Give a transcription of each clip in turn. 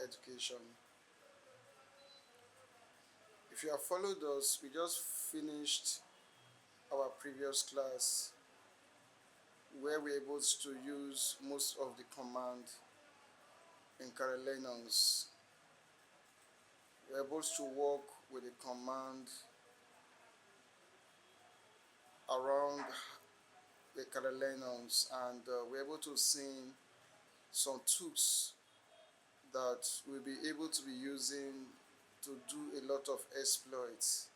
education. If you have followed us, we just finished our previous class where we're able to use most of the command in Kali Linux. We're able to work with the command around the Kali Linux, and we're able to see some tools that we'll be able to be using to do a lot of exploits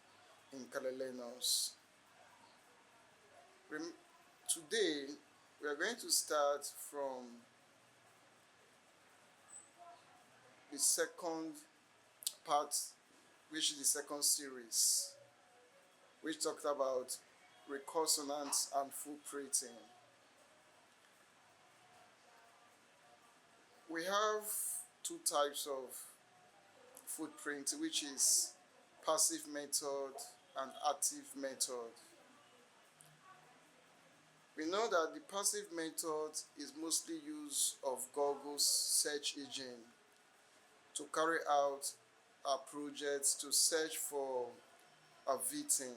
in Kali Linux. Today we are going to start from the second part, which is the second series, which talked about reconsonance and footprinting. We have two types of footprint, which is passive method and active method. We know that the passive method is mostly use of Google's search engine to carry out a project to search for a victim.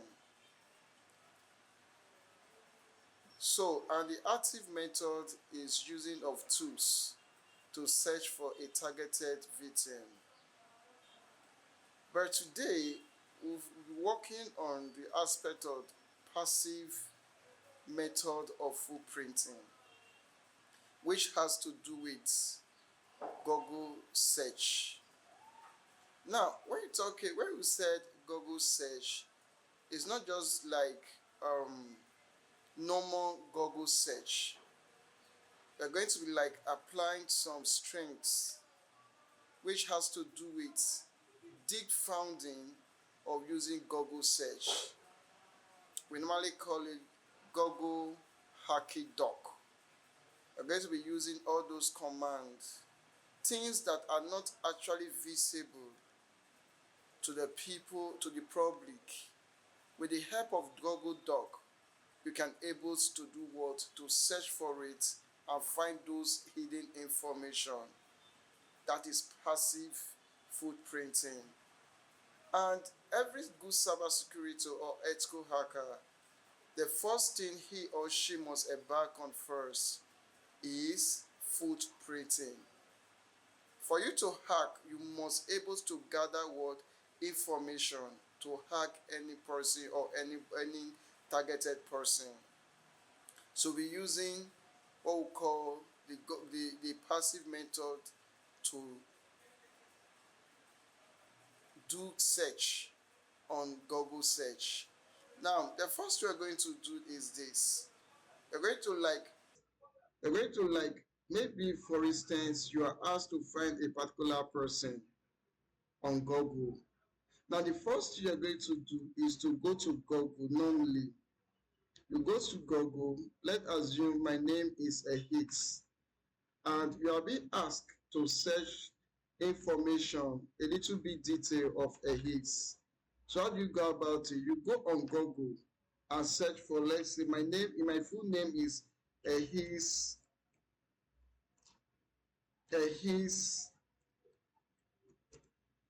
And the active method is using of tools to search for a targeted victim. But today, we'll be working on the aspect of passive method of footprinting, which has to do with Google search. Now, when we said Google search, it's not just like normal Google search. We're going to be like applying some strengths, which has to do with deep founding of using Google search. We normally call it Google Hacky Doc. We're going to be using all those commands, things that are not actually visible to the people, to the public. With the help of Google Doc, you can able to do what? To search for it and find those hidden information. That is passive footprinting. And every good cybersecurity or ethical hacker, the first thing he or she must embark on first is footprinting. For you to hack, you must able to gather what? Information to hack any person or any targeted person. So we're using what we call the passive method to do search on Google search. Now, the first we're going to do is this. We're going to like maybe for instance you are asked to find a particular person on Google. Now the first thing you're going to do is to go to Google. Normally you go to Google. Let's assume my name is a hits, and you are being asked to search information, a little bit detail of a hits. So how do you go about it? You go on Google and search for, let's say my full name is Ehis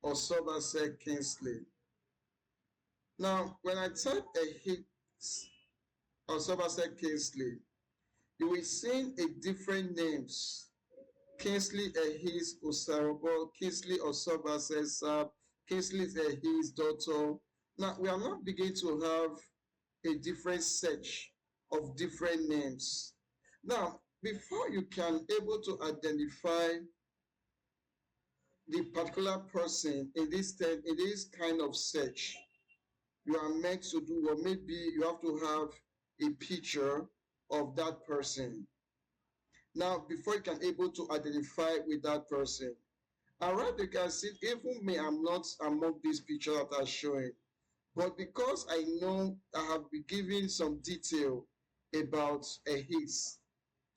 Osobase Kingsley. Now when I type Ehis Osobase Kingsley, you will see a different names. Kingsley Ehis Osarabo, Kingsley Osobase Sab, Kingsley Ehis Daughter. Now we are not beginning to have a different search of different names. Now, before you can able to identify the particular person in this kind of search, you are meant to do, or maybe you have to have a picture of that person. Now, before you can able to identify with that person, alright, you can see even me, I'm not among these pictures that are showing, but because I know I have been given some detail about a his,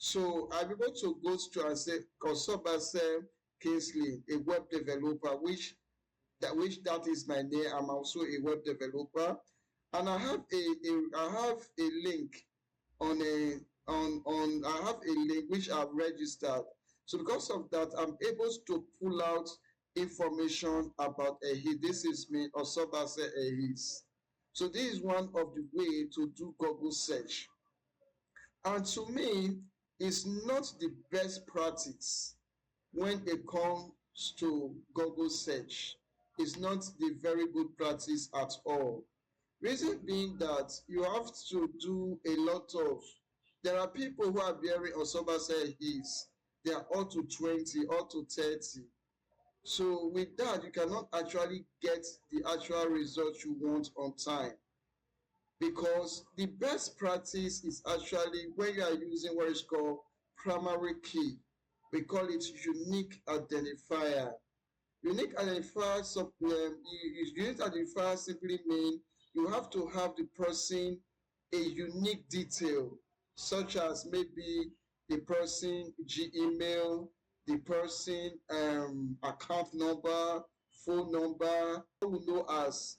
so I'm able to go through and say Kosobase Kingsley, a web developer, which that is my name. I'm also a web developer, and I have a link on a on I have a link which I've registered. So because of that, I'm able to pull out information about a hit. This is me, Osobase Ehis. So this is one of the way to do Google search. And to me, it's not the best practice when it comes to Google search. It's not the very good practice at all. Reason being that you have to do a lot of, there are people who are bearing Osobase Ehis. They are up to 20, up to 30. So with that, you cannot actually get the actual result you want on time, because the best practice is actually when you are using what is called primary key. We call it unique identifier. Unique identifier, unique identifier simply mean you have to have the person a unique detail, such as maybe the person Gmail, the person account number, phone number, what we know as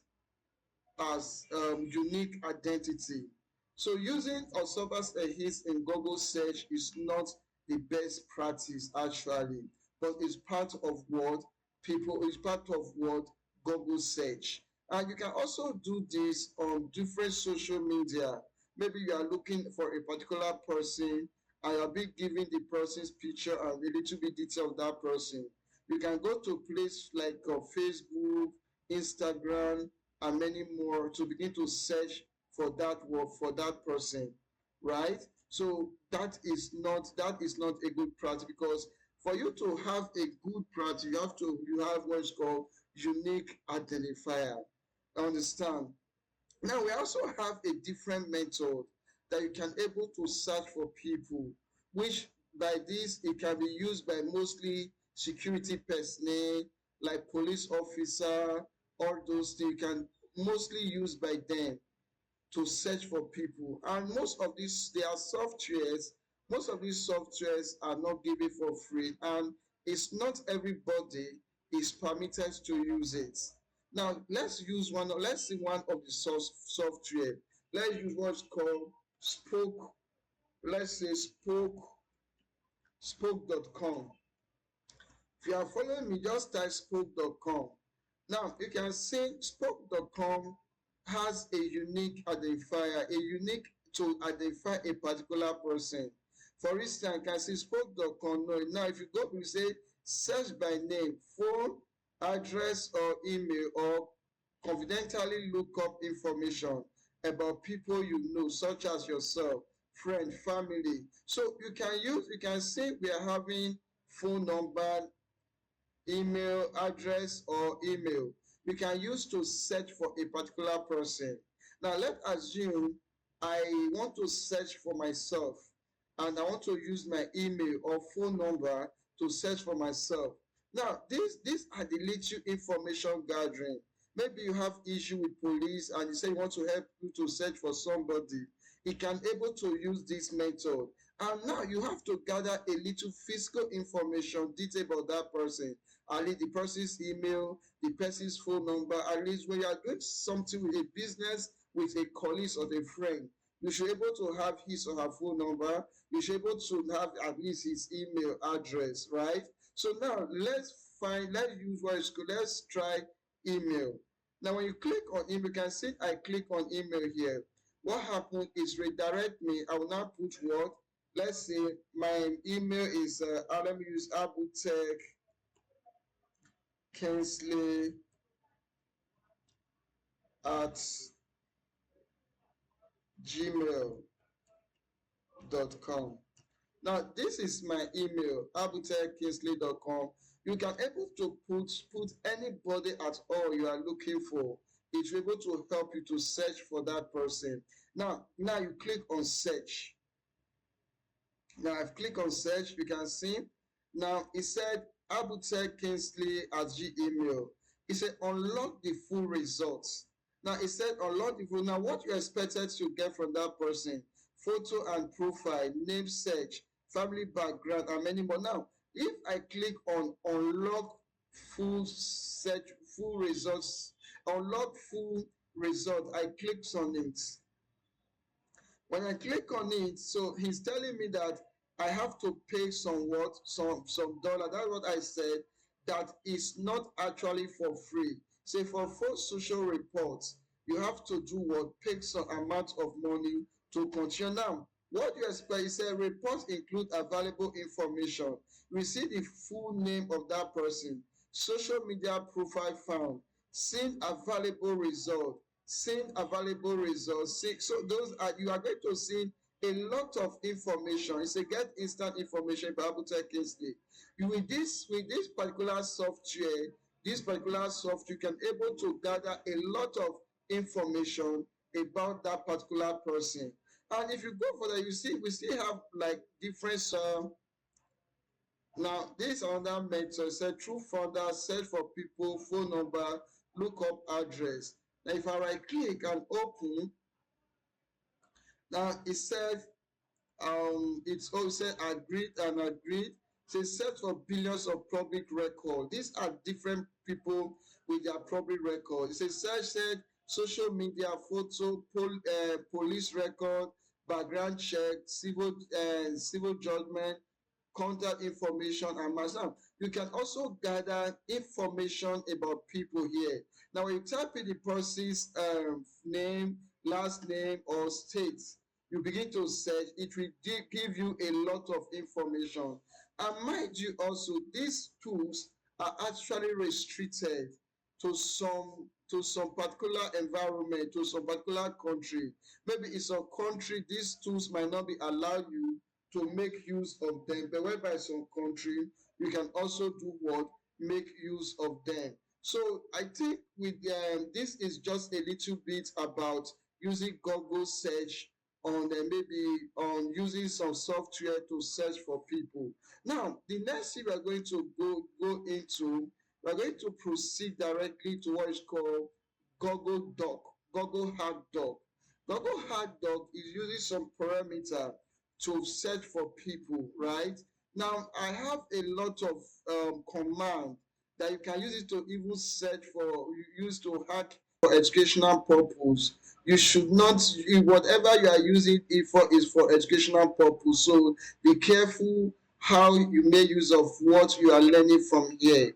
unique identity. So using Osovas Ehis in Google search is not the best practice actually, but it's part of what it's part of what Google search. And you can also do this on different social media. Maybe you are looking for a particular person and you'll be giving the person's picture and a little bit detail of that person. You can go to places like Facebook, Instagram, and many more to begin to search for that work for that person, right? So that is not a good practice, because for you to have a good practice, you have what's called unique identifier. Understand? Now we also have a different method that you can able to search for people, which by this it can be used by mostly security personnel like police officer, all those things you can mostly use by them to search for people. And most of these softwares are not given for free, and it's not everybody is permitted to use it. Now let's see one of the software. Let's use what's called Spoke. Let's say spoke.com. If you are following me, just type spoke.com. Now you can see spoke.com has a unique identifier, a unique to identify a particular person. For instance, you can see spoke.com. Now if you go, you say search by name, phone, address, or email, or confidentially look up information about people you know, such as yourself, friend, family. So you can say we are having phone number, email address, or email you can use to search for a particular person. Now let's assume I want to search for myself and I want to use my email or phone number to search for myself. Now these are the little information gathering. Maybe you have issue with police and you say you want to help you to search for somebody. You can able to use this method, and now you have to gather a little physical information detail about that person, at least the person's email, the person's phone number. At least when you are doing something with a business, with a colleague or a friend, you should be able to have his or her phone number. You should be able to have at least his email address, right? So now let's use what is called, let's try email. Now when you click on email, you can see I click on email here. What happened is redirect me. I will now put what? Let's say my email is let me use Abutek Kinsley at gmail.com. Now this is my email, abutekkinsley.com. You can able to put anybody at all you are looking for. It's able to help you to search for that person. Now you click on search. Now I've clicked on search, you can see. Now it said Abutek Kinsley at Gmail. It said unlock the full results. Now it said unlock the full. Now what you expected to get from that person: photo and profile, name search, family background, and many more. Now if I click on unlock full search, full results, unlock full result, I click on it. When I click on it, so he's telling me that I have to pay some dollar. That's what I said. that is not actually for free. Say for full social reports, you have to do what? Pay some amount of money to continue. Now, what you expect is a reports include available information. We see the full name of that person, social media profile found, seen available result, seen available results. See, so those are you are going to see a lot of information. It's a get instant information by Abuja Kingsley. With this particular software, you can able to gather a lot of information about that particular person. And if you go for that, you see we still have like different now this another method say true founder, search for people, phone number, look up address. Now if I right click and open, now it says it's also agreed and agreed. Say set for billions of public record. These are different people with their public record. It's a search said social media, photo, police record, background check, civil judgment, contact information, and mass. Now, you can also gather information about people here. Now, when you type in the person's name, last name, or state, you begin to search, it will give you a lot of information. And mind you also, these tools are actually restricted to some particular environment, to some particular country. Maybe in some country, these tools might not be allowed you to make use of them, but whereby some country, you can also do what? Make use of them. So I think with this is just a little bit about using Google search on maybe on using some software to search for people. Now, the next thing we are going to go into, we are going to proceed directly to what is called Google Doc, Google Hard Doc. Google Hard Doc is using some parameter to search for people, right? Now, I have a lot of command that you can use it to even search for, use to hack for educational purpose. You should not, whatever you are using it for is for educational purpose. So be careful how you make use of what you are learning from here,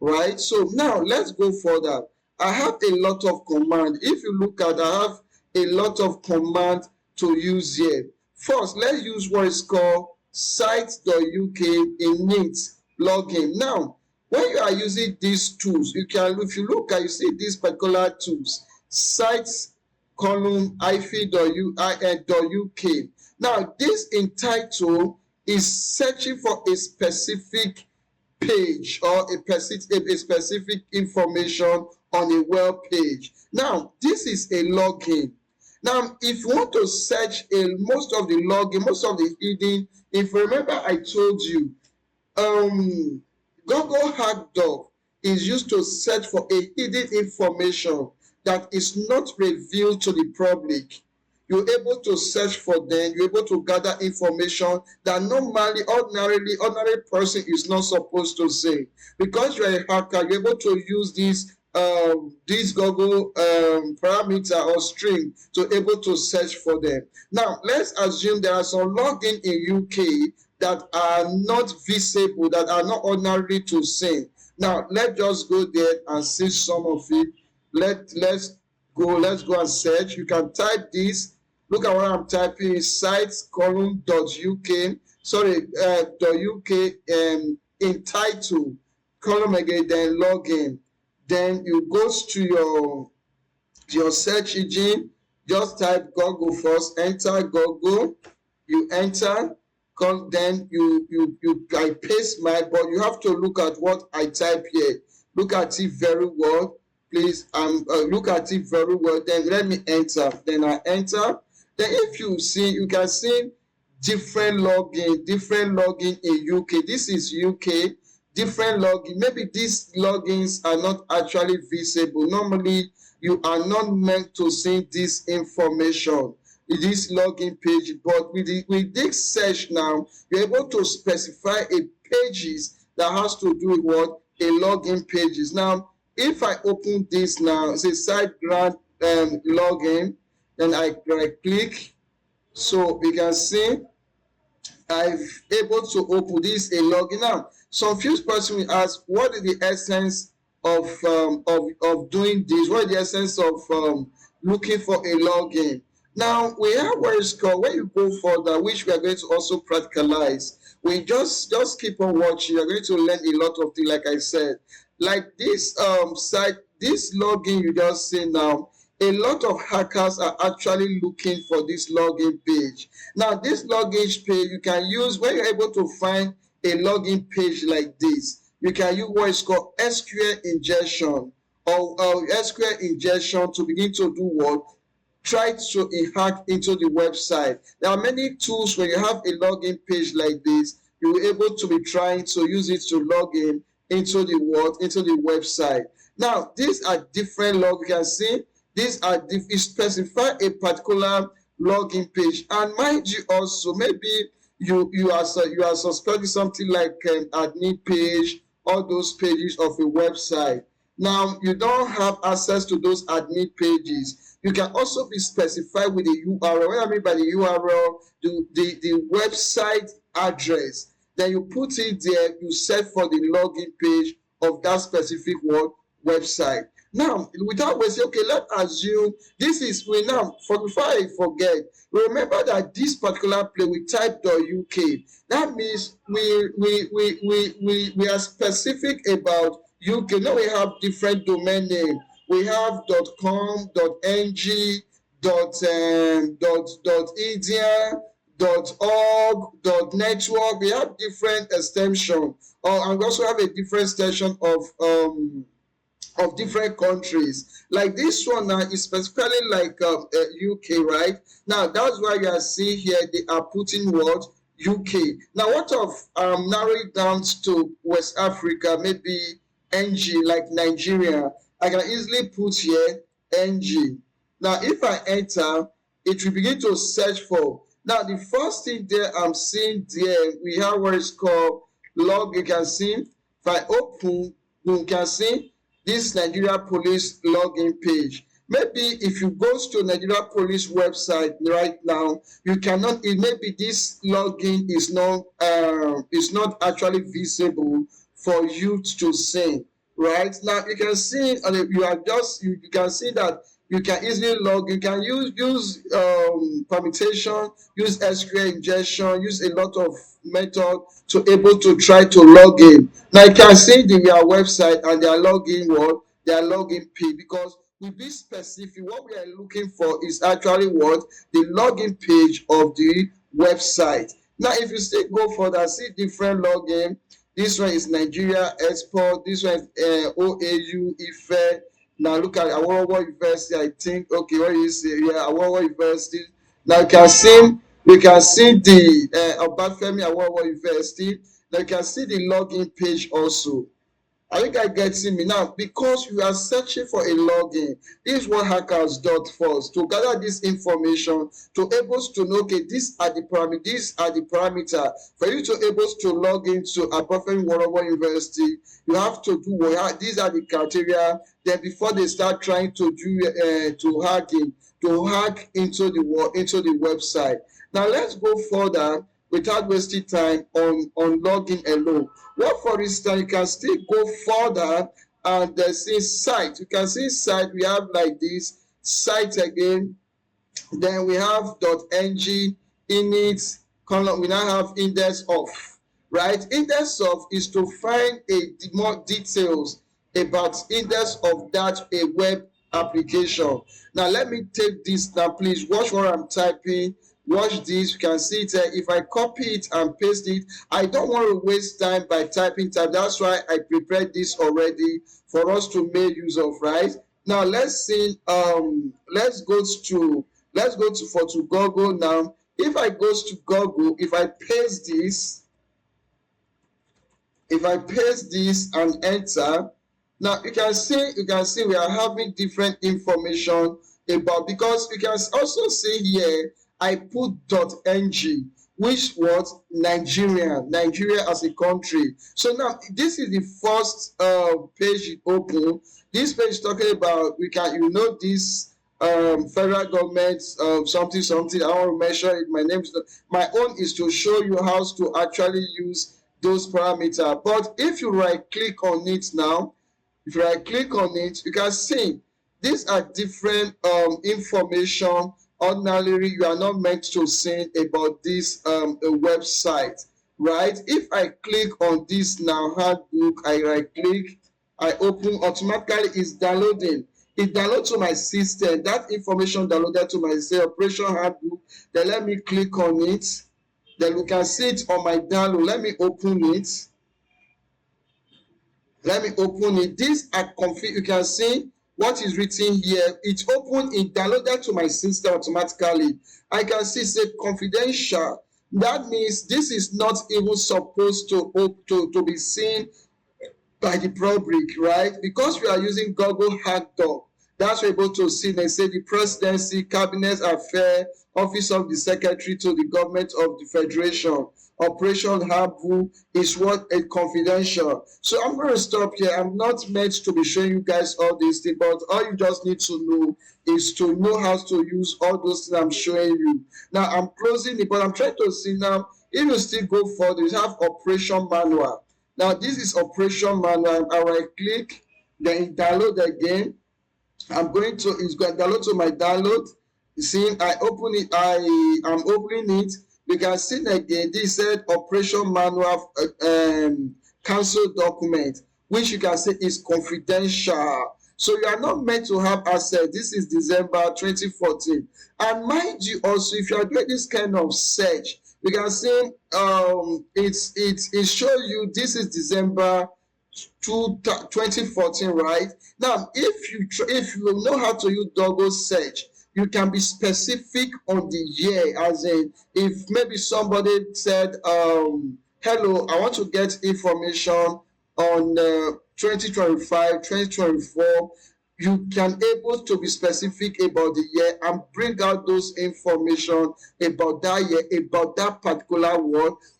right? So now let's go further. I have a lot of command. If you look at, I have a lot of command to use here. First, let's use what is called site.uk init login. Now, when you are using these tools, you can, if you look at, you see these particular tools, sites column uk. Now, this entitle is searching for a specific page or a specific information on a web page. Now, this is a login. Now, if you want to search most of the login, most of the hidden, if you remember I told you, Google Hackdog is used to search for a hidden information that is not revealed to the public. You're able to search for them, you're able to gather information that normally, ordinary person is not supposed to see. Because you're a hacker, you're able to use this Google parameter or string to able to search for them. Now, let's assume there are some login in UK that are not visible, that are not ordinary to see. Now, let's just go there and see some of it. Let's go and search. You can type this. Look at what I'm typing is sites column .uk. Sorry, .uk entitled column again, then login. Then you go to your search engine. Just type Google first. Enter Google. You enter. Then I paste my, but you have to look at what I type here. Look at it very well, please. Look at it very well. Then let me enter. Then I enter. Then if you see, you can see different login in UK. This is UK. Different login. Maybe these logins are not actually visible. Normally, you are not meant to see this information in this login page, but with this search now, you're able to specify a pages that has to do with what a login pages. Now, if I open this now, it's a site grant login, then I click, so we can see I've able to open this a login. Now, some few person will ask, what is the essence of doing this? What is the essence of looking for a login? Now we have what is called, when you go further, which we are going to also practicalize. We just keep on watching. You're going to learn a lot of things, like I said. Like this site, this login you just see now, a lot of hackers are actually looking for this login page. Now, this login page you can use when you're able to find a login page like this. You can use what is called SQL injection or SQL injection to begin to do what? Try to hack into the website. There are many tools when you have a login page like this, you will be able to be trying to use it to log in into the what? Into the website. Now, these are different log. You can see these are it specify a particular login page. And mind you, also maybe you are suspecting something like admin page, all those pages of a website. Now you don't have access to those admin pages. You can also be specified with a URL. What I mean by the URL, the website address. Then you put it there, you set for the login page of that specific website. Now, without wasting, okay, let's assume this is, we now, for before I forget, remember that this particular place we type .uk. That means we are specific about UK. Now we have different domain name. We have .com, .ng, .edia, .org, .network. We have different extension. And we also have a different extension of different countries. Like this one now is specifically like UK, right? Now that's why you are seeing here they are putting what? UK. Now what of narrowing down to West Africa, maybe NG, like Nigeria? I can easily put here NG. Now if I enter, it will begin to search for. Now the first thing there I'm seeing there, we have what is called log. You can see if I open, you can see this Nigeria Police login page. Maybe if you go to Nigeria Police website right now, you cannot. It maybe this login is not actually visible for you to see. Right now, you can see, and you are just you can see that you can easily log. You can use permutation, use SQL injection, use a lot of method to able to try to log in. Now you can see their website and their login what? Their login page, because to be specific, what we are looking for is actually what? The login page of the website. Now if you still go further, see different login. This one is Nigeria Export. This one is OAU Ife. Now look at Awowo University. I think, okay, what you say? Yeah, Awowo University. Now you can see the Obafemi Awowo University. Now you can see the login page also. I think I get me now, because you are searching for a login. This is what hackers do first, to gather this information, to able to know, okay, these are the parameter for you to able to log into a perfect Worowo University. You have to do what? These are the criteria. Then before they start trying to do to hack into the website. Now let's go further without wasting time on login alone. What, for instance, you can still go further and see site. You can see site. We have like this site again. Then we have .ng, init, column. We now have index of, right? Index of is to find more details about index of that a web application. Now let me take this now, please watch what I'm typing. Watch this. You can see it. If I copy it and paste it, I don't want to waste time by typing time. That's why I prepared this already for us to make use of, right? Now let's see. Let's go to for to Google now. If I go to Google, if I paste this and enter, now you can see we are having different information about, because you can also see here I put .ng, which was Nigeria as a country. So now this is the first page you open. This page is talking about, this federal government, something something. I want to mention it. My name is my own is to show you how to actually use those parameters. But if you right click on it now, if you right click on it, you can see these are different information. Ordinarily, you are not meant to see about this website, right? If I click on this now handbook, I right click, I open, automatically is downloading. It download to my system. That information downloaded to my say operation handbook. Then let me click on it. Then you can see it on my download. Let me open it. Let me open it. These are config. You can see what is written here. It's open. It downloaded to my system automatically. I can see say confidential. That means this is not even supposed to be seen by the public, right? Because we are using Google Hackdoll, that's we're able to see. They say the presidency, cabinet affair, office of the secretary to the government of the federation. Operation Habu is what a confidential. So I'm going to stop here. I'm not meant to be showing you guys all these things, but all you just need to know is to know how to use all those things I'm showing you. Now I'm closing it, but I'm trying to see now. If you still go further, you have operation manual. Now this is operation manual. I right click, then download again. I'm going to, it's going to download to my download. You see, I open it, I am opening it. You can see again, this said operation manual council document, which you can see is confidential. So you are not meant to have access. This is December 2014. And mind you also, if you are doing this kind of search, we can see it shows you this is December 2014, right? Now if you know how to use Google search, you can be specific on the year, as in if maybe somebody said hello, I want to get information on 2025, 2024, you can able to be specific about the year and bring out those information about that year, about that particular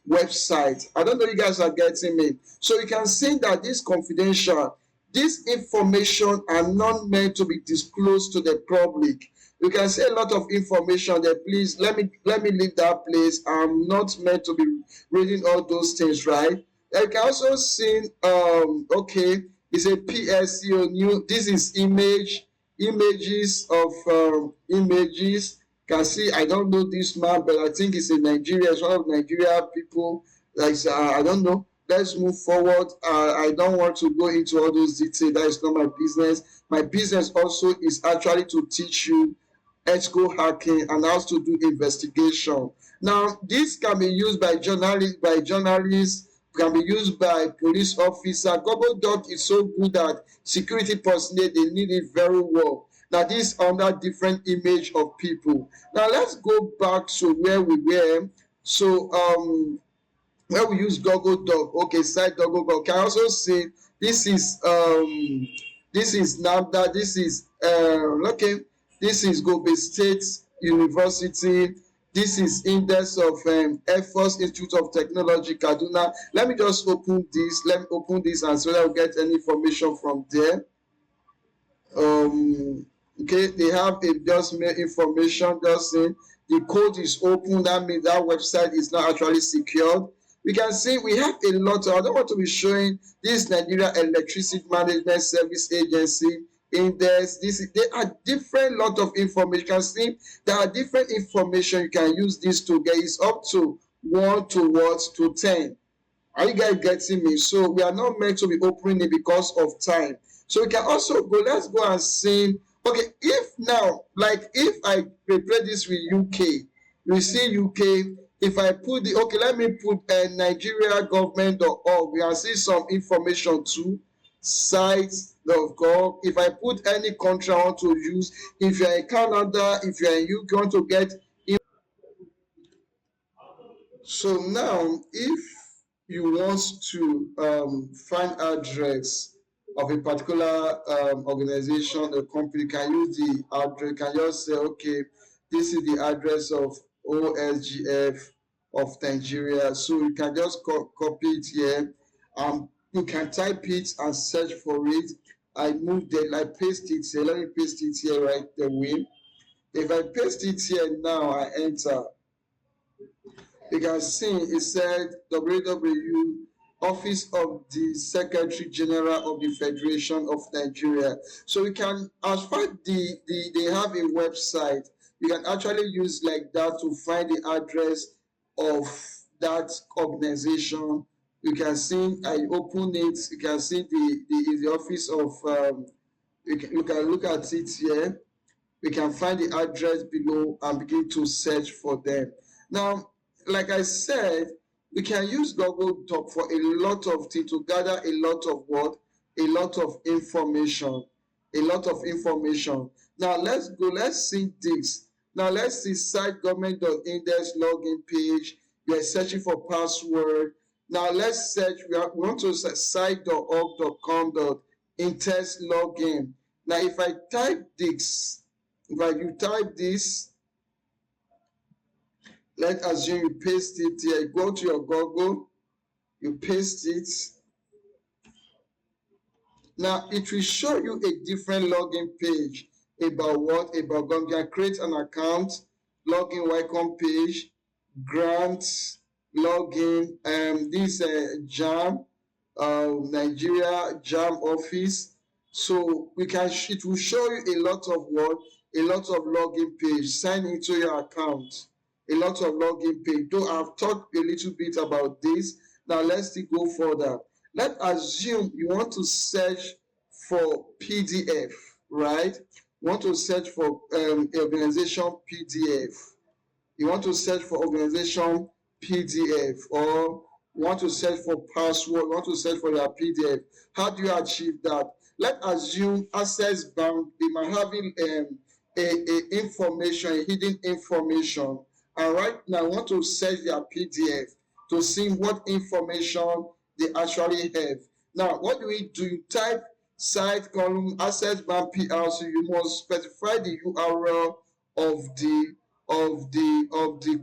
website. I don't know if you guys are getting me. So you can see that this confidential, this information are not meant to be disclosed to the public. You can see a lot of information there. Please let me leave that place. I'm not meant to be reading all those things, right? You can also see okay, it's a PSCO new. This is images of images. You can see I don't know this man, but I think it's in Nigeria. It's one of Nigeria people. Like I don't know. Let's move forward. I don't want to go into all those details. That is not my business. My business also is actually to teach you ethical hacking and how to do investigation. Now, this can be used by journalists, can be used by police officer. Google Doc is so good that security personnel they need it very well. Now, this under different image of people. Now, let's go back to where we were. So, where we use Google Doc. Okay, site Google Doc. Can also see this is NAFDA. This is okay. This is Gobe State University. This is Index of Air Force Institute of Technology, Kaduna. Let me just open this. Let me open this and so that we'll get any information from there. Okay, they have a just mail information just saying the code is open. That means that website is not actually secured. We can see we have a lot. I don't want to be showing this Nigeria Electricity Management Service Agency index. There are different lot of information. You can see there are different information you can use this to get. It's up to 1 to what to 10. Are you guys getting me? So we are not meant to be opening it because of time. So we can also go, let's go and see. Okay, if now, like if I prepare this with UK, we see UK, if I put the, okay, let me put nigeriagovernment.org, we can see some information too, sites.gov. If I put any country I want to use, if you're in Canada, if you're in UK, want to get. So now, if you want to find address of a particular organization or company, can use the address. Can just say, okay, this is the address of OSGF of Nigeria. So you can just copy it here. You can type it and search for it. I move there, I paste it here. Let me paste it here right away. If I paste it here now, I enter. You can see it said www Office of the Secretary General of the Federation of Nigeria. So you can, as far they have a website, you can actually use like that to find the address of that organization. You can see, I open it, you can see the office of, you can look at it here. We can find the address below and begin to search for them. Now, like I said, we can use Google Doc for a lot of things to gather a lot of what? A lot of information. A lot of information. Now let's go, let's see this. Now let's see site government.index login page. We are searching for password. Now let's search, we want to search site.org.com.index login. Now if I type this, if you type this, let's assume you paste it here. You go to your Google, you paste it. Now it will show you a different login page about what? About Google. You can create an account, login welcome page, grants, login, this JAM, Nigeria JAM office. So we can, it will show you a lot of what? A lot of login page. Sign into your account. A lot of login page. Though I've talked a little bit about this. Now let's still go further. Let's assume you want to search for PDF, right? You want to search for organization PDF. You want to search for organization PDF, or you want to search for password, you want to search for your PDF. How do you achieve that? Let's assume Access Bank, they might having a information, a hidden information. And right now, I want to search their PDF to see what information they actually have. Now, what do we do? You type site column Access Bank PLC. You must specify the URL of the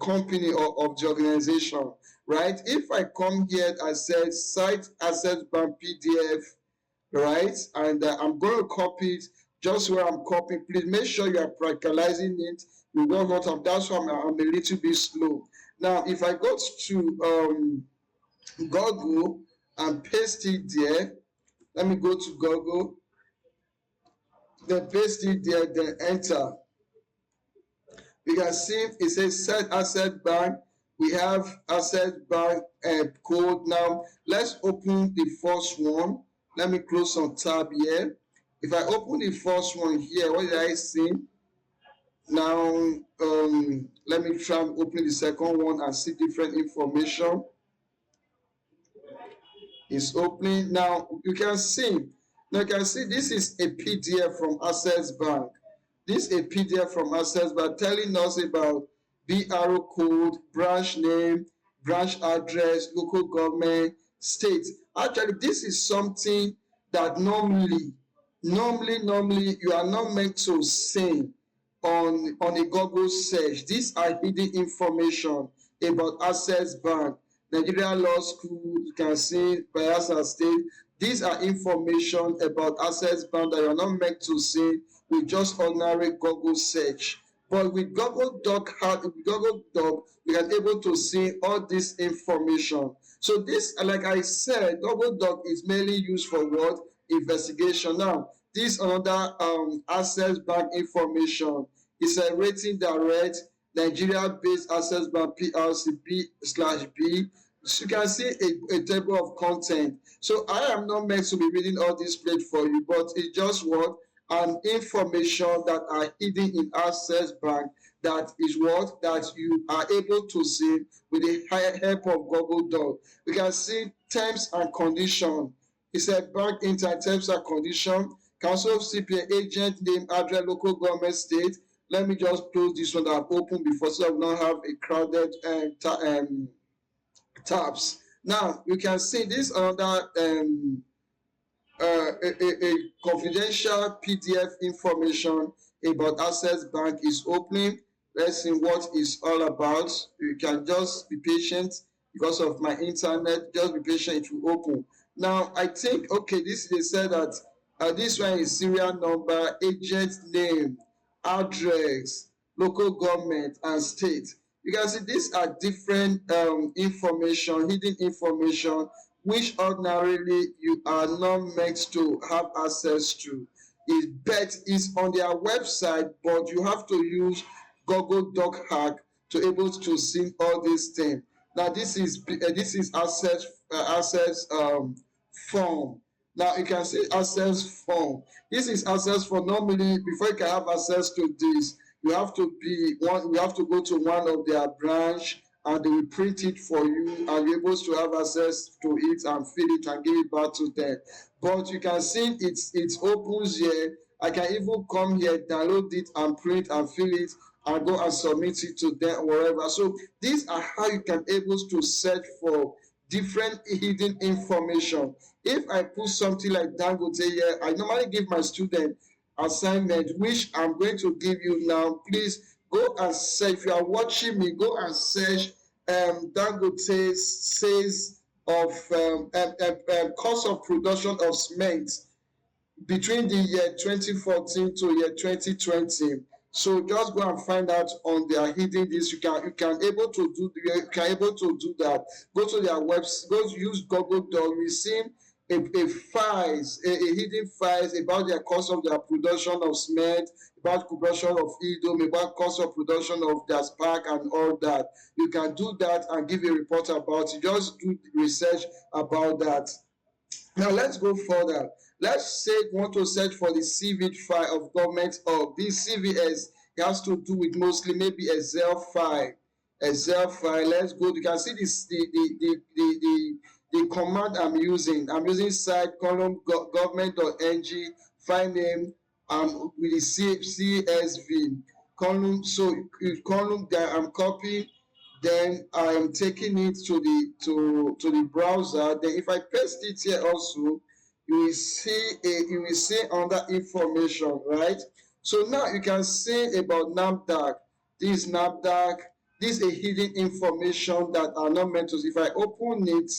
company or of the organization, right? If I come here and say site Access Bank PDF, right, and I'm going to copy it just where I'm copying. Please make sure you are practicalizing it. You know what that's why I'm a little bit slow. Now, if I go to Google and paste it there, let me go to Google, then paste it there, then enter. You can see it says set asset bank. We have asset bank code. Now let's open the first one. Let me close some tab here. If I open the first one here, what did I see? Now let me try and open the second one and see different information. It's opening. Now you can see. Now you can see this is a PDF from Access Bank. This is a PDF from Access Bank telling us about BRO code, branch name, branch address, local government, state. Actually, this is something that normally you are not meant to see on a Google search. These are hidden information about Access Bank, Nigeria Law School, you can see Bayelsa State. These are information about Access Bank that you are not meant to see with just ordinary Google search. But with Google Doc, we are able to see all this information. So this, like I said, Google Doc is mainly used for what? Investigation. Now, this another Access Bank information is a rating direct Nigeria-based Access Bank PLC B/B. So you can see a table of content. So I am not meant to be reading all this page for you, but it's just what? An information that are hidden in Access Bank that is what? That you are able to see with the help of Google Doc. We can see terms and conditions. It's a bank inter terms and conditions. Council of CPA agent name, address, local government, state. Let me just close this one that I've opened before so I will not have a crowded tabs. Now you can see this another a confidential PDF information about Access Bank is opening. Let's see what it's all about. You can just be patient because of my internet. Just be patient, it will open. Now I think okay, this they said that This one is serial number, agent name, address, local government and state. You can see these are different information, hidden information, which ordinarily you are not meant to have access to. But is on their website, but you have to use Google Doc Hack to able to see all these things. Now this is access form. Now you can see access form. This is access form. Normally, before you can have access to this, you have to be one. You have to go to one of their branch, and they will print it for you, and you're able to have access to it and fill it and give it back to them. But you can see it opens here. I can even come here, download it and print and fill it and go and submit it to them wherever. So these are how you can able to search for different hidden information. If I put something like Dangote here, I normally give my student assignment, which I'm going to give you now. Please go and search. If you are watching me, go and search Dangote says of cost of production of cement between the year 2014 to year 2020. So just go and find out on their hidden this. You can able to do that. Go to their website, go use Google Doc. You see a files, a hidden files about their cost of their production of cement, about production of idom, about cost of production of their spark and all that. You can do that and give a report about it. Just do research about that. Now let's go further. Let's say you want to search for the CV file of government of this CVS. It has to do with mostly maybe Excel file. Excel file. Let's go. You can see this the command I'm using. I'm using site column government.ng file name with the CSV column. So column that I'm copying, then I am taking it to the browser. Then if I paste it here also, you will see under information, right? So now you can see about NAFDAC. This NAFDAC, this is a hidden information that are not meant to. If I open it,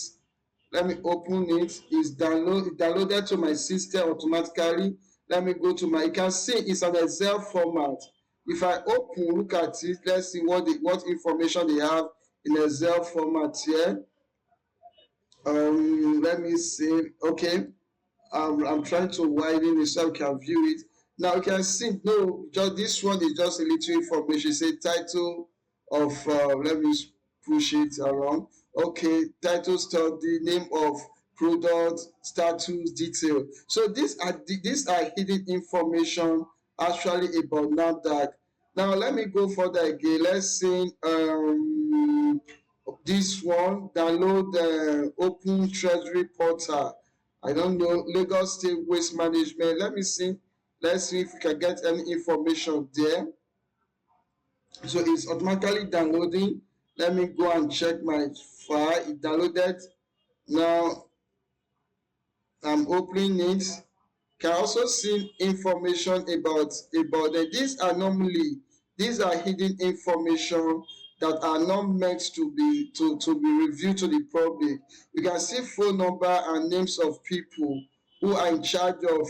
let me open it. It's downloaded to my system automatically. Let me go to my. You can see it's an Excel format. If I open, look at it. Let's see what information they have in Excel format here. Let me see. Okay, I'm trying to widen it so I can view it. Now you can see, no, just this one is just a little information. Say title of, let me push it around. Okay, title, study, name of product, status, detail. So these are hidden information actually about NAFDAC. Now let me go further again. Let's see this one, download the open treasury portal. I don't know, Lagos State Waste Management. Let's see if we can get any information there. So it's automatically downloading. Let me go and check my file. It downloaded. Now I'm opening it. Can also see information about them. These are hidden information that are not meant to be reviewed to the public. You can see phone number and names of people who are in charge of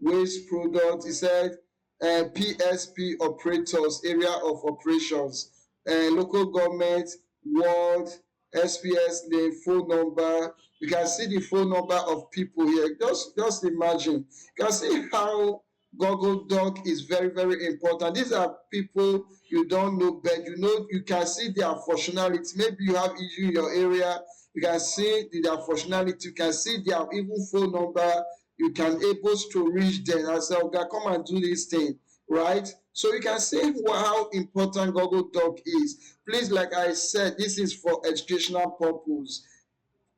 waste products. It said PSP operators, area of operations, local government, ward, SPS name, phone number. You can see the phone number of people here. Just imagine. You can see how Google Doc is very, very important. These are people you don't know, but you can see their functionality. Maybe you have issue in your area. You can see their functionality. You can see their even phone number. You can able to reach them and say, okay, come and do this thing, right? So you can see how important Google Doc is. Please, like I said, this is for educational purpose.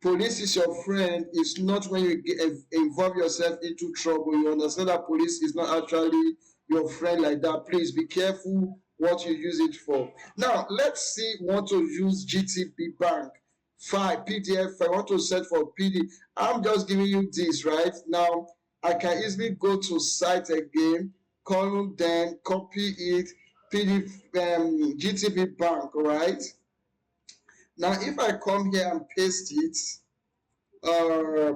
Police is your friend. It's not when you involve yourself into trouble. You understand that police is not actually your friend like that. Please be careful what you use it for. Now let's see. Want to use GTB Bank file PDF. I want to search for PD. I'm just giving you this right now. I can easily go to site again, column, then copy it. PD GTB Bank, right? Now, if I come here and paste it,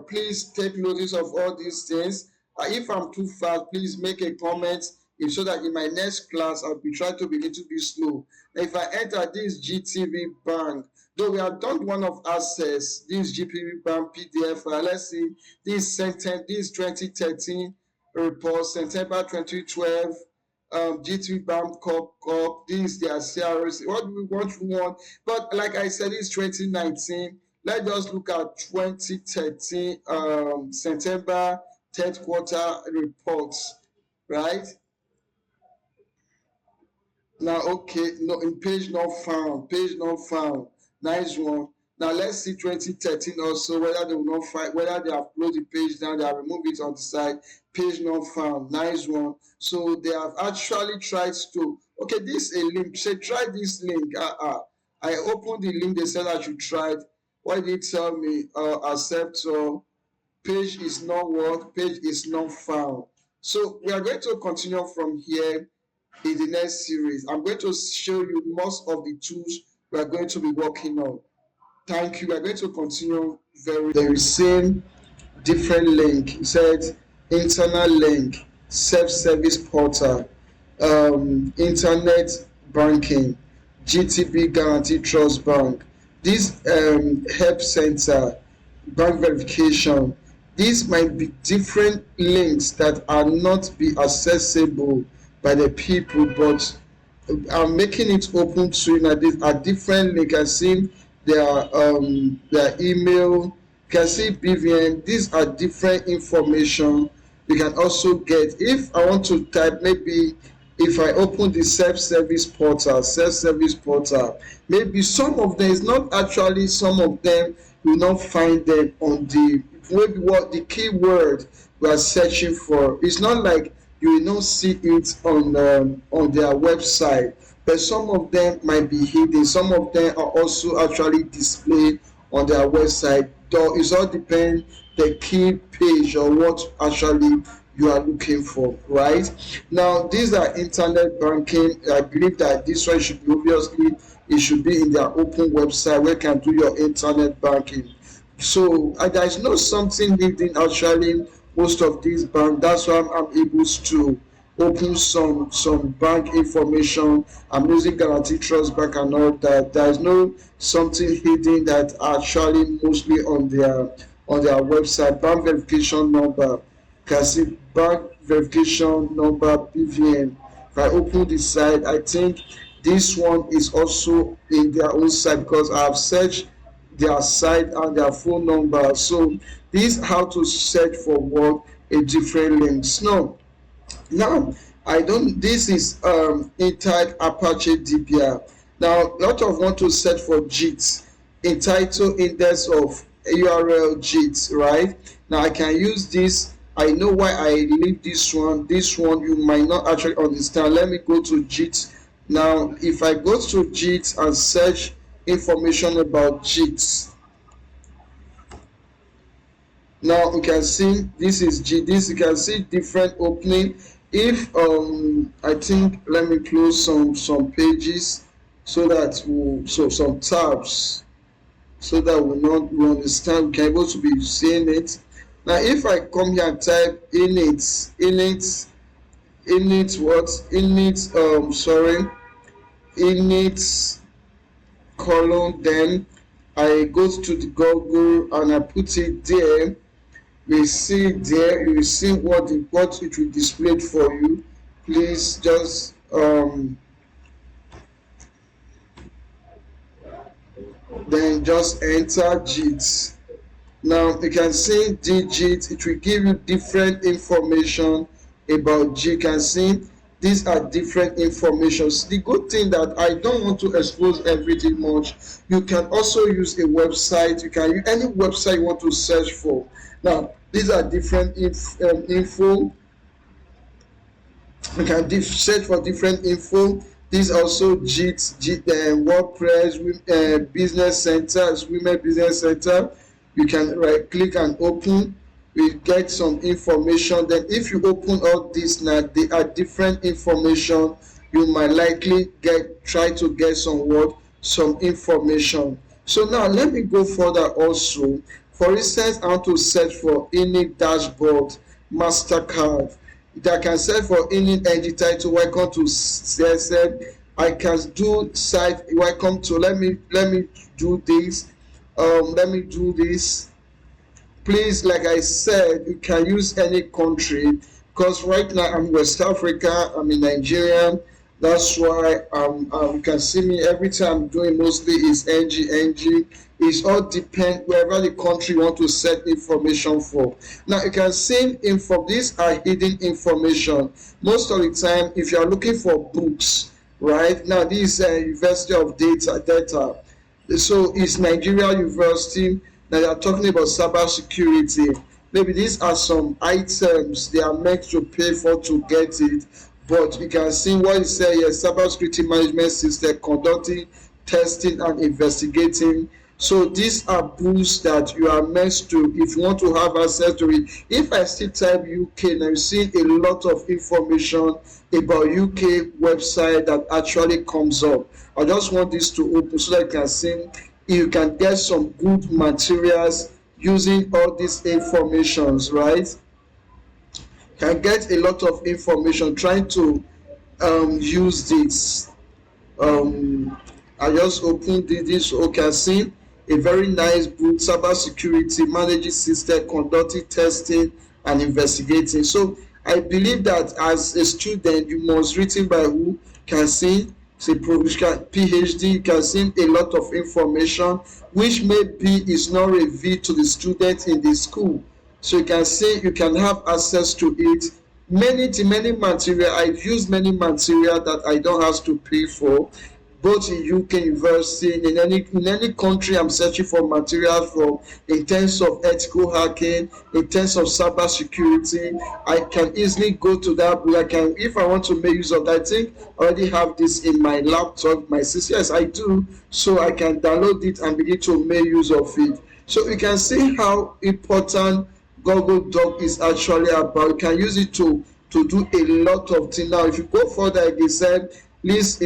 please take notice of all these things. If I'm too fast, please make a comment, if so that in my next class I'll be trying to be a little bit slow. If I enter this GTV bank, though we have done one of access, this GPV bank PDF, let's see, this 2013 report, September 2012, GTV bank Corp, this is their CRS. What do we want? But like I said, it's 2019. Let's just look at 2013 September third quarter reports, right? Now, okay, no, in page not found, nice one. Now let's see 2013 also, whether they will not find, whether they have closed the page down, they have removed it on the side, page not found, nice one. So they have actually tried to, okay, this is a link, say try this link. I opened the link, they said I should try it. Why did it tell me, accept, page is not what, page is not found. So we are going to continue from here in the next series. I'm going to show you most of the tools we are going to be working on. Thank you. We are going to continue very soon. Different link. It said internal link, self-service portal, internet banking, GTB Guarantee Trust Bank, this help center, bank verification. These might be different links that are not be accessible by the people, but I'm making it open to you now. These are different link. I see their email. You can see BVN. These are different information you can also get. If I want to type, maybe if I open the self-service portal, maybe some of them is not actually, some of them you will not find them on the, maybe what the keyword we are searching for. It's not like you will not see it on their website, but some of them might be hidden. Some of them are also actually displayed on their website. Though it all depends the key page or what actually you are looking for, right? Now these are internet banking. I believe that this one should be, obviously it should be in their open website where you can do your internet banking. So there is no something hidden actually most of these banks. That's why I'm able to open some bank information. I'm using Guarantee Trust Bank and all that. There is no something hidden that actually mostly on their website. Bank verification number, can see bank verification number BVN. If I open the site, I think this one is also in their own site because I have searched their site and their phone number. So this how to search for what a different links. Now I don't, this is type Apache DBR. Now a lot of want to search for JIT, entitled index of URL JIT, right? Now I can use this. I know why I leave this one. This one you might not actually understand. Let me go to JIT. Now if I go to JIT and search information about JIT, now you can see this is this, you can see different opening. If I think, let me close some pages so that so some tabs, so that we understand, we can able to be seeing it. Now if I come here and type init what, init colon, then I go to the Google and I put it there. We see there, you will see what it will display for you. Please just then just enter JIT. Now you can see digit, it will give you different information about G. You can see these are different informations. The good thing that I don't want to expose everything much, you can also use a website. You can use any website you want to search for. Now these are different info. You can search for different info. This also WordPress, business centers, women business center. You can right click and open. We get some information. Then if you open all this now, they are different information. You might likely try to get some information. So now let me go further also. For instance, I want to search for any dashboard. MasterCard. I can search for any NG title. Welcome to CSM. I can do site. Welcome to. Let me do this. Let me do this. Please, like I said, you can use any country because right now I'm West Africa, I'm in Nigeria. That's why you can see me every time I'm doing mostly is NG. It's all depend wherever the country want to set information for. Now you can see info. These are hidden information. Most of the time, if you are looking for books, right now this is University of Data. So it's Nigeria University that they are talking about cyber security. Maybe these are some items they are meant to pay for to get it, but you can see what it says here: cyber security management system conducting testing and investigating. So these are books that you are meant to, if you want to have access to it. If I still type UK, now you see a lot of information about UK website that actually comes up. I just want this to open so that you can see you can get some good materials using all these informations, right? You can get a lot of information trying to use this. I just opened this. Okay, I see a very nice book: cyber security managing system conducting testing and investigating. So I believe that as a student you must written by who can see say PhD. You can see a lot of information which maybe is not revealed to the student in the school. So you can say you can have access to it. Many material. I've used many material that I don't have to pay for, both in UK university, in any country I'm searching for material from, in terms of ethical hacking, in terms of cyber security. I can easily go to that book. I can, if I want to make use of that. I think I already have this in my laptop, my system. Yes, I do. So I can download it and begin to make use of it. So you can see how important Google Doc is actually about. You can use it to do a lot of things. Now if you go further, like I said, this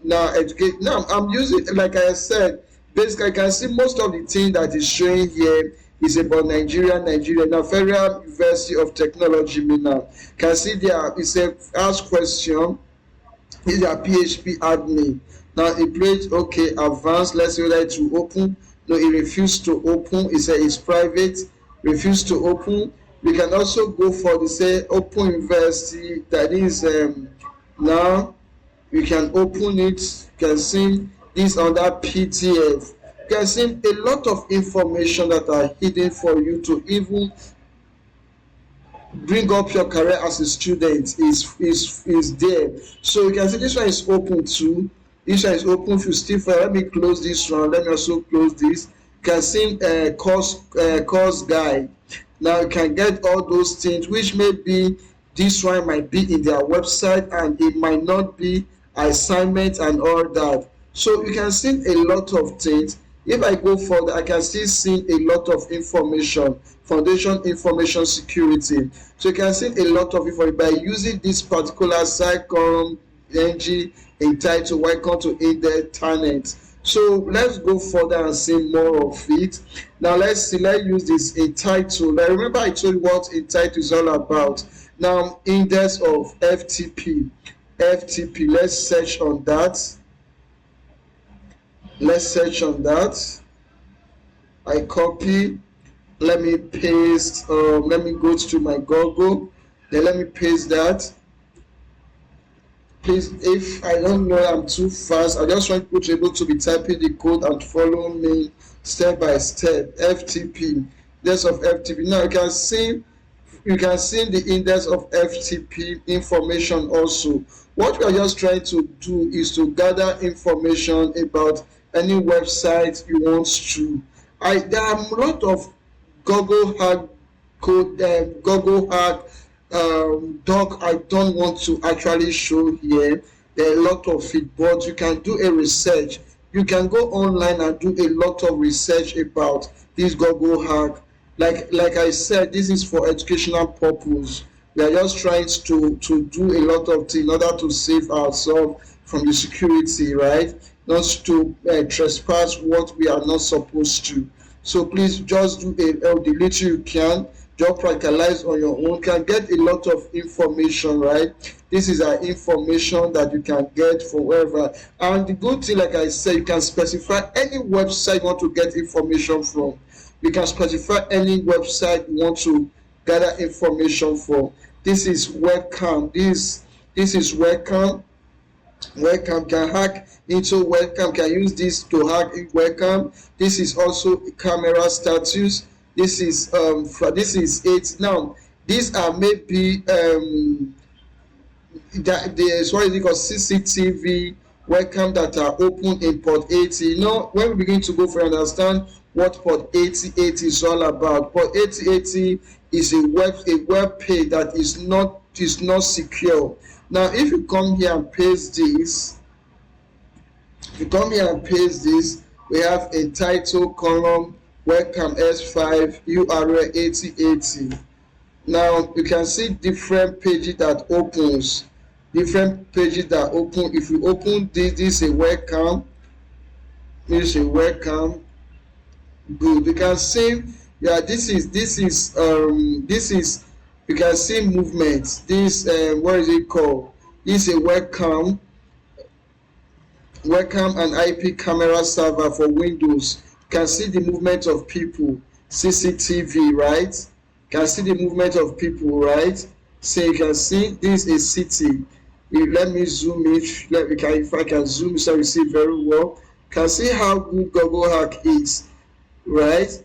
now educate. Now I'm using, like I said, basically I can see most of the thing that is showing here is about Nigeria. Now Federal University of Technology, me now can see there is a ask question. Is a PHP admin. Now it plays okay advanced. Let's say whether to open. No, it refused to open. It says it's private. Refused to open. We can also go for the say open university. That is now you can open it. You can see this under PDF. You can see a lot of information that are hidden for you to even bring up your career as a student is there. So you can see this one is open too. This one is open. If you still for, let me close this one. Let me also close this. You can see course guide. Now you can get all those things which may be, this one might be in their website and it might not be assignment and all that. So you can see a lot of things. If I go further, I can still see a lot of information, foundation information security. So you can see a lot of information by using this particular site column ng entitled welcome to internet. So let's go further and see more of it. Now let's use this entitled. Now remember I told you what entitled is all about. Now index of FTP. Let's search on that. I copy. Let me paste. Let me go to my Google. Then let me paste that. Please, if I don't know I'm too fast, I just want you to be able to be typing the code and follow me step by step. FTP, index of FTP. Now you can see the index of FTP information also. What we are just trying to do is to gather information about any website you want to. There are a lot of Google hack code, Google hack doc I don't want to actually show here. There are a lot of it, but you can do a research. You can go online and do a lot of research about this Google hack. Like I said, this is for educational purpose. We are just trying to do a lot of things in order to save ourselves from the security, right? Not to trespass what we are not supposed to. So please just do the little you can. just practicalize on your own. You can get a lot of information, right? This is our information that you can get from wherever. And the good thing, like I said, you can specify any website you want to get information from. You can specify any website you want to gather information from. This is welcome. This is welcome. Welcome can hack into welcome, can use this to hack in welcome. This is also camera status. This is it. Now these are maybe that there's what is it called, CCTV webcam that are open in port 80. You know, when we begin to go for understand what port 8080 is all about. Port 8080 is a web page that is not secure. Now if you come here and paste this, if you come here and paste this, we have a title column welcome S5 URL 8080. Now you can see different pages that opens, different pages that open. If you open this is a welcome, this is a welcome. Good. You can see, yeah, this is you can see movement. This what is it called, this is a welcome and IP camera server for Windows. You can see the movement of people, CCTV, right? You can see the movement of people, right? So you can see this is a city. Let me zoom it. If I can zoom so you see very well. You can see how good Google Hack is, right?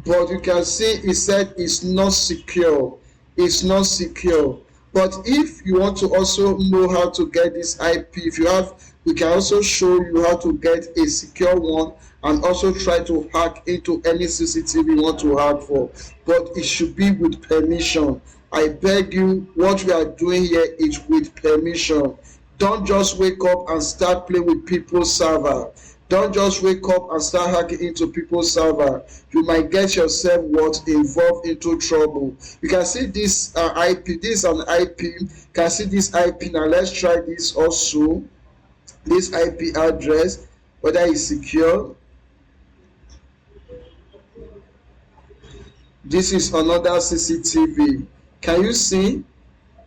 But you can see it said it's not secure. It's not secure. But if you want to also know how to get this IP, if you have, we can also show you how to get a secure one and also try to hack into any CCTV you want to hack for. But it should be with permission. I beg you, what we are doing here is with permission. Don't just wake up and start playing with people's server. Don't just wake up and start hacking into people's server. You might get yourself involved into trouble. You can see this IP. This is an IP. You can see this IP. Now let's try this also. This IP address, whether it's secure. This is another CCTV. Can you see?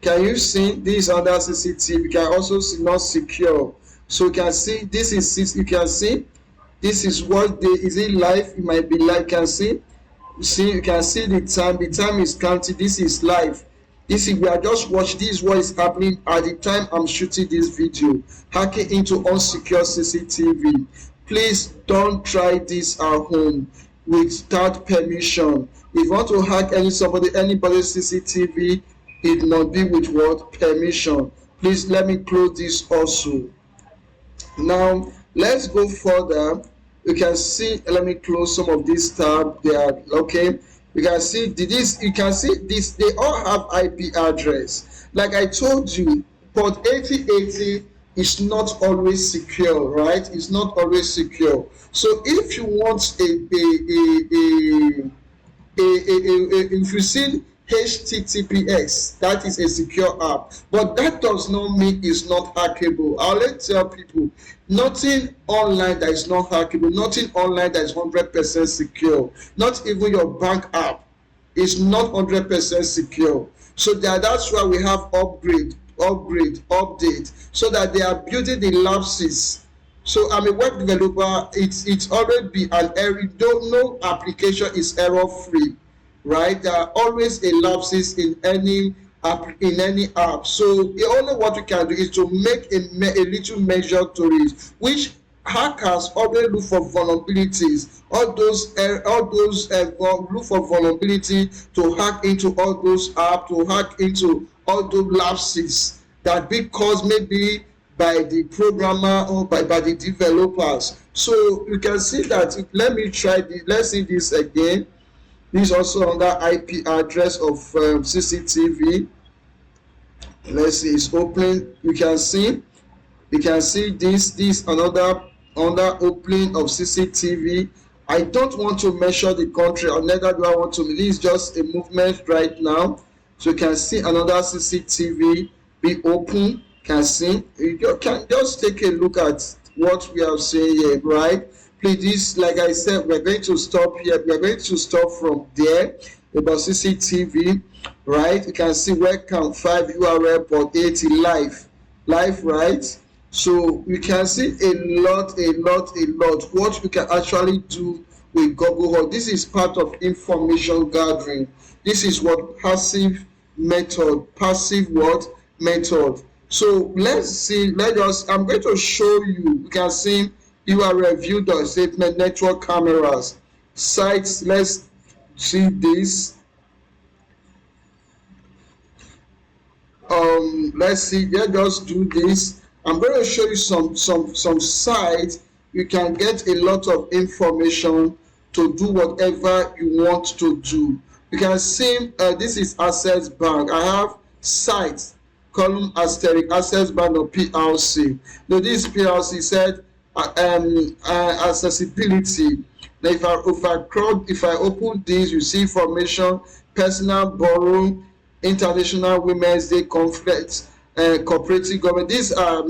Can you see this other CCTV? You can also see not secure. So you can see this is, you can see this is what day is it live. It might be live. You can see, you can see the time is counting. This is live. This is, we are just watching. This is what is happening at the time I'm shooting this video. Hacking into unsecure CCTV. Please don't try this at home without permission. If you want to hack anybody's CCTV, it must be with what? Permission. Please let me close this also. Now let's go further. You can see, let me close some of these tabs. They are okay. You can see this, you can see this, they all have IP address. Like I told you, port 8080 is not always secure, right? It's not always secure. So if you want if you see HTTPS, that is a secure app, but that does not mean it's not hackable. I'll let tell people, nothing online that is not hackable, nothing online that is 100% secure. Not even your bank app is not 100% secure. So that's why we have update, so that they are building the lapses. So I'm a web developer. It's always be an error. No application is error free, right? There are always a lapses in any app. So the only what we can do is to make a little measure to it, which hackers always look for vulnerabilities. All those look for vulnerability to hack into all those apps, to hack into all those lapses that be caused maybe by the programmer or by the developers. So you can see that. Let me try this. Let's see this again. This is also under IP address of CCTV. Let's see, it's opening. You can see this another opening of CCTV. I don't want to measure the country, or neither do I want to. This is just a movement right now. So you can see another CCTV be open. You can see, you can just take a look at what we are saying here, right? Please, this, like I said, we're going to stop here. We're going to stop from there about CCTV, right? You can see webcam 5 URL port 80 live, right? So you can see a lot what we can actually do with Google Hub. This is part of information gathering. This is what passive what method. So let's see, I'm going to show you. You can see URL view dot statement network cameras sites. Let's see this. Let's see, let's just do this. I'm going to show you some sites. You can get a lot of information to do whatever you want to do. You can see this is Access Bank. I have sites column asterisk Access Bank or PLC. Now this PLC said accessibility. Now if I open this, you see information, personal borrow, International Women's Day conference, cooperative government. These are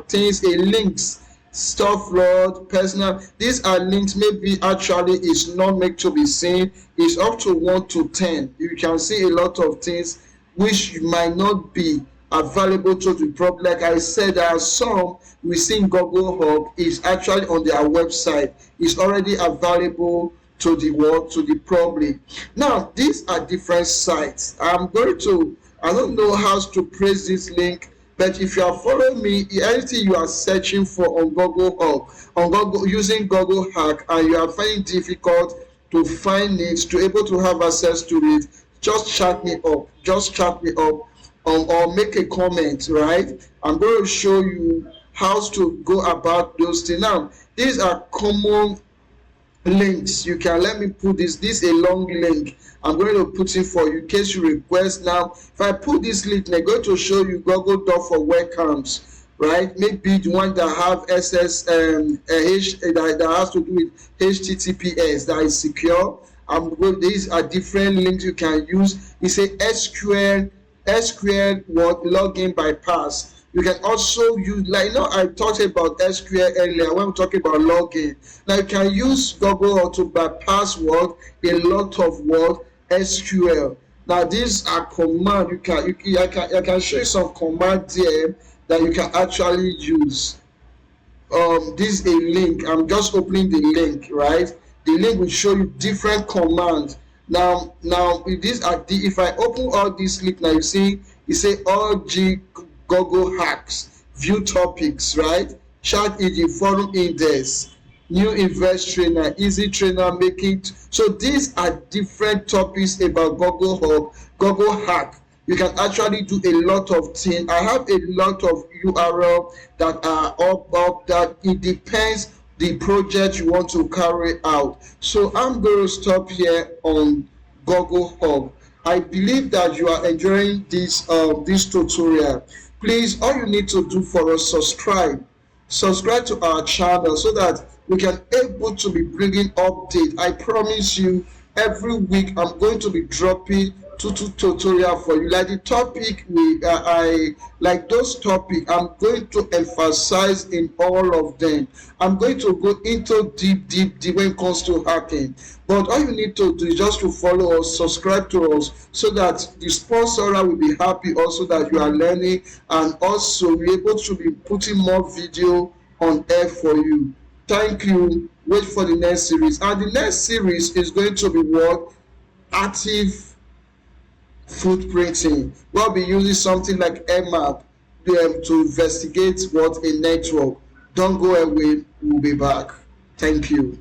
things, links, stuff load, personal. These are links. Maybe actually is not meant to be seen. It's up to 1 to 10. You can see a lot of things which might not be available to the public. Like I said, there are some within Google Hub is actually on their website. It's already available to the world, to the public. Now these are different sites. I don't know how to praise this link, but if you are following me, anything you are searching for on Google Hub, on Google using Google Hack, and you are finding difficult to find it, to able to have access to it, just chat me up. Or make a comment, right? I'm going to show you how to go about those things. Now these are common links. You can, let me put this a long link. I'm going to put it for you in case you request. Now if I put this link, I'm going to show you Google Doc for webcams, right? Maybe the one that have ss that has to do with https, that is secure. These are different links you can use. It's a SQL what login bypass. You can also use, like, I talked about SQL earlier when we talking about login. Now you can use Google to bypass a lot of SQL. Now these are command. I can show you some command there that you can actually use. This is a link. I'm just opening the link, right? The link will show you different commands. Now if I open all this link, now you see it say all Google hacks, view topics, right? Chat EG, forum index, new invest trainer, easy trainer making. So these are different topics about Google Hub, Google hack. You can actually do a lot of things. I have a lot of URL that are up that it depends the project you want to carry out. So I'm going to stop here on Google Hub. I believe that you are enjoying this tutorial. Please, all you need to do for us, subscribe to our channel so that we can able to be bringing update. I promise you, every week I'm going to be dropping two tutorial for you. Like the topic I like those topic, I'm going to emphasize in all of them. I'm going to go into deep when it comes to hacking. But all you need to do is just to follow us, subscribe to us, so that the sponsor will be happy also that you are learning, and also be able to be putting more video on air for you. Thank you. Wait for the next series. And the next series is going to be what? Active footprinting. We'll be using something like mmap to investigate what a network. Don't go away. We'll be back. Thank you.